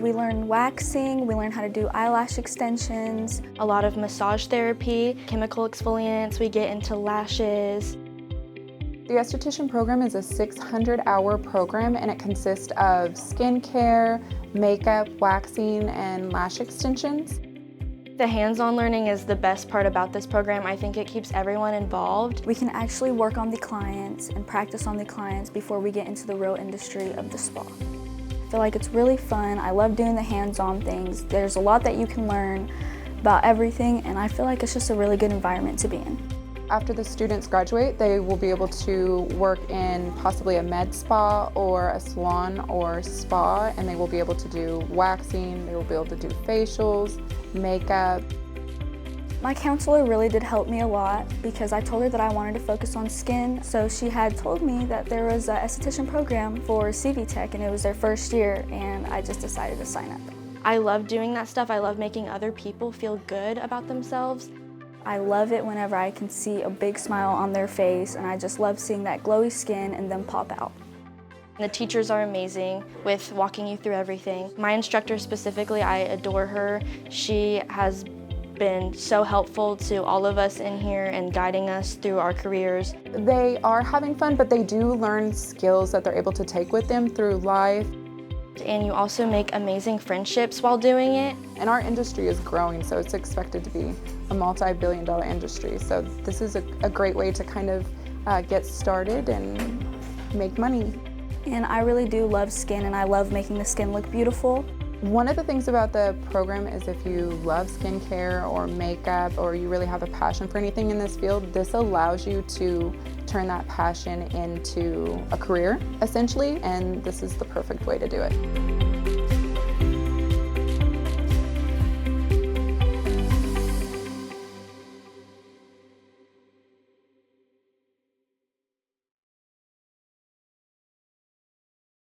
We learn waxing, we learn how to do eyelash extensions. A lot of massage therapy, chemical exfoliants, we get into lashes. The Esthetician program is a 600-hour program, and it consists of skincare, makeup, waxing, and lash extensions. The hands-on learning is the best part about this program. I think it keeps everyone involved. We can actually work on the clients and practice on the clients before we get into the real industry of the spa. I feel like it's really fun. I love doing the hands-on things. There's a lot that you can learn about everything, and I feel like it's just a really good environment to be in. After the students graduate, they will be able to work in possibly a med spa or a salon or spa, and they will be able to do waxing, they will be able to do facials, makeup. My counselor really did help me a lot because I told her that I wanted to focus on skin. So she had told me that there was an esthetician program for CV Tech, and it was their first year, and I just decided to sign up. I love doing that stuff. I love making other people feel good about themselves. I love it whenever I can see a big smile on their face, and I just love seeing that glowy skin and them pop out. The teachers are amazing with walking you through everything. My instructor specifically, I adore her. She has been so helpful to all of us in here and guiding us through our careers. They are having fun, but they do learn skills that they're able to take with them through life. And you also make amazing friendships while doing it. And our industry is growing, so it's expected to be a multi-billion-dollar industry. So this is a great way to kind of get started and make money. And I really do love skin, and I love making the skin look beautiful. One of the things about the program is if you love skincare or makeup, or you really have a passion for anything in this field, this allows you to turn that passion into a career, essentially, and this is the perfect way to do it.